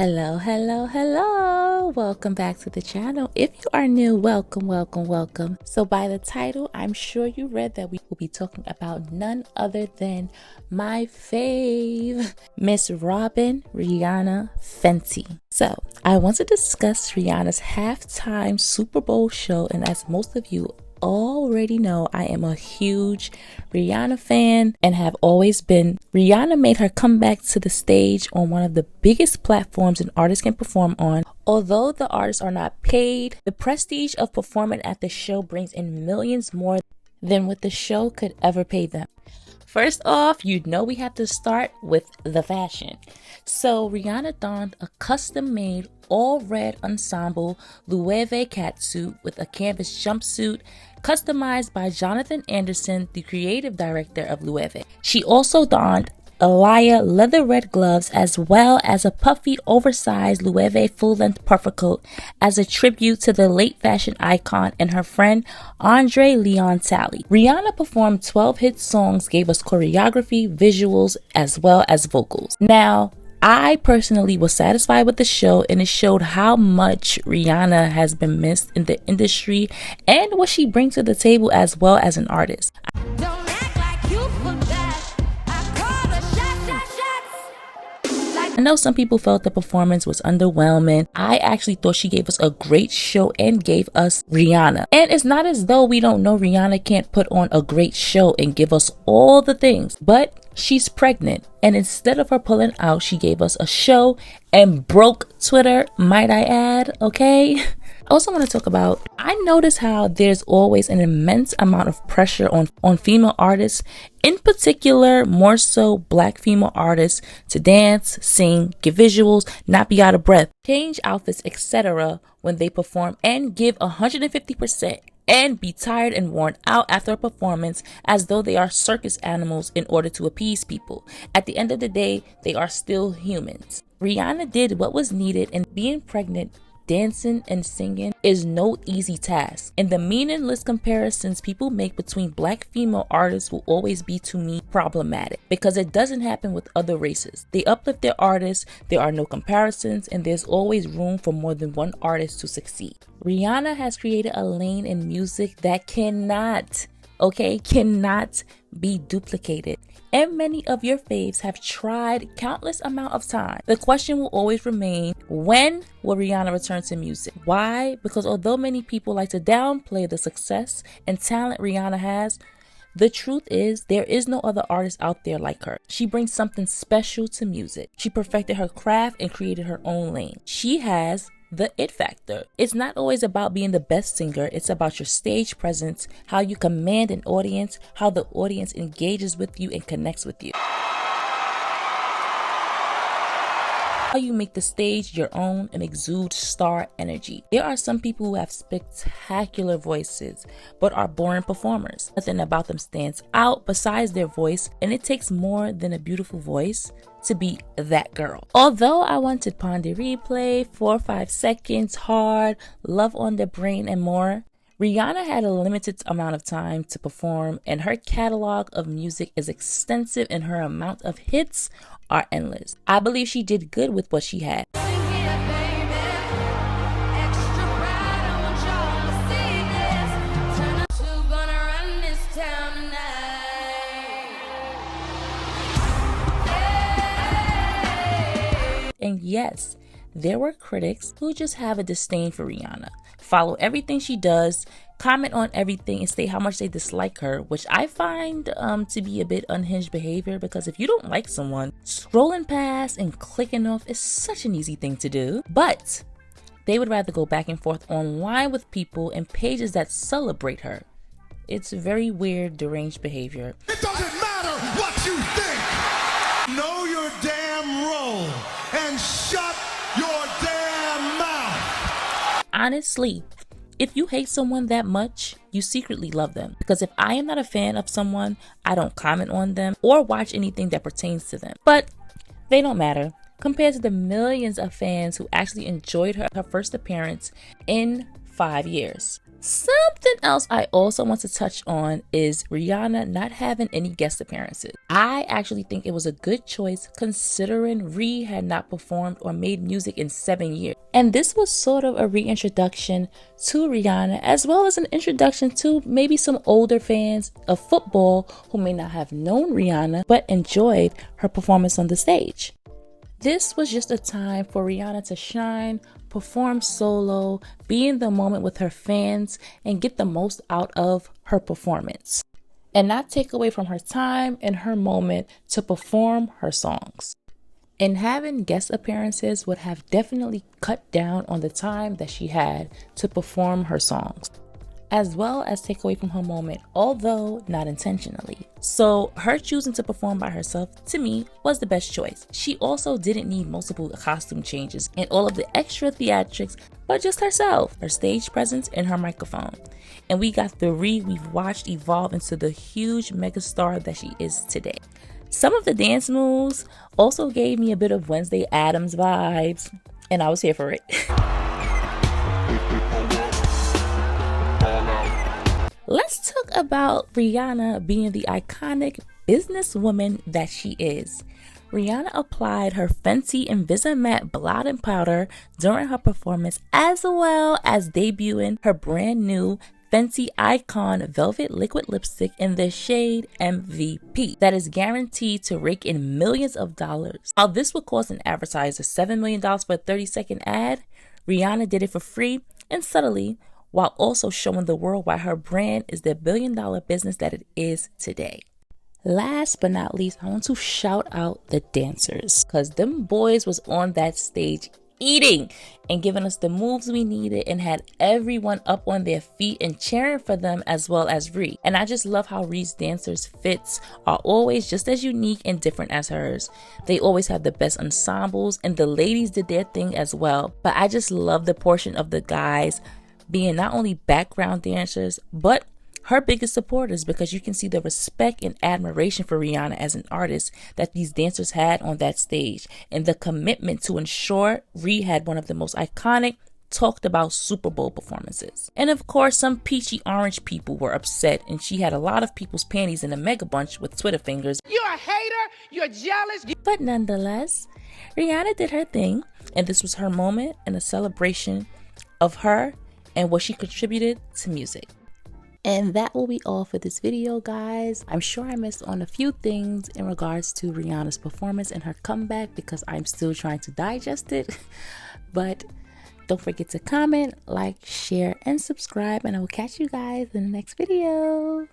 Hello. Welcome back to the channel. If you are new, welcome. So by the title, I'm sure you read that we will be talking about none other than my fave, Miss Rihanna Fenty. So I want to discuss Rihanna's halftime Super Bowl show, and as most of you already know, I am a huge Rihanna fan and have always been. Rihanna made her comeback to the stage on one of the biggest platforms an artist can perform on. Although the artists are not paid, the prestige of performing at the show brings in millions more than what the show could ever pay them. First off, you know we have to start with the fashion. So Rihanna donned a custom-made all-red ensemble Loewe catsuit with a canvas jumpsuit customized by Jonathan Anderson, the creative director of Loewe. She also donned Alaya leather red gloves as well as a puffy oversized Loewe full-length puffer coat as a tribute to the late fashion icon and her friend Andre Leon Talley. Rihanna performed 12 hit songs, gave us choreography, visuals, as well as vocals. Now, I personally was satisfied with the show, and it showed how much Rihanna has been missed in the industry and what she brings to the table as well as an artist. I know some people felt the performance was underwhelming. I actually thought she gave us a great show and gave us Rihanna. And it's not as though we don't know Rihanna can't put on a great show and give us all the things, but she's pregnant, and instead of her pulling out, she gave us a show and broke Twitter, might I add, okay? I also want to talk about, I notice how there's always an immense amount of pressure on female artists, in particular, more so black female artists, to dance, sing, give visuals, not be out of breath, change outfits, etc. when they perform and give 150%. And be tired and worn out after a performance as though they are circus animals in order to appease people. At the end of the day, they are still humans. Rihanna did what was needed, and being pregnant, dancing and singing is no easy task. And the meaningless comparisons people make between black female artists will always be, to me, problematic because it doesn't happen with other races. They uplift their artists, there are no comparisons, and there's always room for more than one artist to succeed. Rihanna has created a lane in music that cannot be duplicated. And many of your faves have tried countless amount of time. The question will always remain, when will Rihanna return to music? Why? Because although many people like to downplay the success and talent Rihanna has, the truth is there is no other artist out there like her. She brings something special to music. She perfected her craft and created her own lane. She has the it factor. It's not always about being the best singer, it's about your stage presence, how you command an audience, how the audience engages with you and connects with you. How you make the stage your own and exude star energy. There are some people who have spectacular voices but are boring performers. Nothing about them stands out besides their voice, and it takes more than a beautiful voice to be that girl. Although I wanted Pon de Replay, 4 or 5 seconds, Hard, Love on the Brain, and more, Rihanna had a limited amount of time to perform, and her catalog of music is extensive and her amount of hits are endless. I believe she did good with what she had. And yes, there were critics who just have a disdain for Rihanna, follow everything she does, comment on everything, and say how much they dislike her, which I find to be a bit unhinged behavior, because if you don't like someone, scrolling past and clicking off is such an easy thing to do. But they would rather go back and forth online with people and pages that celebrate her. It's very weird, deranged behavior. It doesn't matter what you think. Know your damn role and shut your damn mouth. Honestly, if you hate someone that much, you secretly love them. Because if I am not a fan of someone, I don't comment on them or watch anything that pertains to them. But they don't matter compared to the millions of fans who actually enjoyed her first appearance in 5 years. Something else I also want to touch on is Rihanna not having any guest appearances. I actually think it was a good choice considering Ree had not performed or made music in 7 years. And this was sort of a reintroduction to Rihanna, as well as an introduction to maybe some older fans of football who may not have known Rihanna but enjoyed her performance on the stage. This was just a time for Rihanna to shine, perform solo, be in the moment with her fans, and get the most out of her performance, and not take away from her time and her moment to perform her songs. And having guest appearances would have definitely cut down on the time that she had to perform her songs, as well as take away from her moment, although not intentionally. So her choosing to perform by herself, to me, was the best choice. She also didn't need multiple costume changes and all of the extra theatrics, but just herself, her stage presence, and her microphone. And we got the Ree we've watched evolve into the huge megastar that she is today. Some of the dance moves also gave me a bit of Wednesday Addams vibes, and I was here for it. Let's talk about Rihanna being the iconic businesswoman that she is. Rihanna applied her Fenty Invisa-Matte blotting powder during her performance, as well as debuting her brand new Fenty Icon Velvet Liquid Lipstick in the shade MVP that is guaranteed to rake in millions of dollars. While this would cost an advertiser $7 million for a 30-second ad, Rihanna did it for free and subtly, while also showing the world why her brand is the billion-dollar business that it is today. Last but not least, I want to shout out the dancers, because them boys was on that stage eating and giving us the moves we needed and had everyone up on their feet and cheering for them, as well as Ree. And I just love how Ree's dancers' fits are always just as unique and different as hers. They always have the best ensembles, and the ladies did their thing as well. But I just love the portion of the guys being not only background dancers, but her biggest supporters, because you can see the respect and admiration for Rihanna as an artist that these dancers had on that stage, and the commitment to ensure Ree had one of the most iconic, talked about Super Bowl performances. And of course, some peachy orange people were upset, and she had a lot of people's panties in a mega bunch with Twitter fingers. You're a hater, you're jealous. But nonetheless, Rihanna did her thing, and this was her moment and a celebration of her and what she contributed to music. And that will be all for this video, guys. I'm sure I missed on a few things in regards to Rihanna's performance and her comeback, because I'm still trying to digest it. But don't forget to comment, like, share, and subscribe, and I will catch you guys in the next video.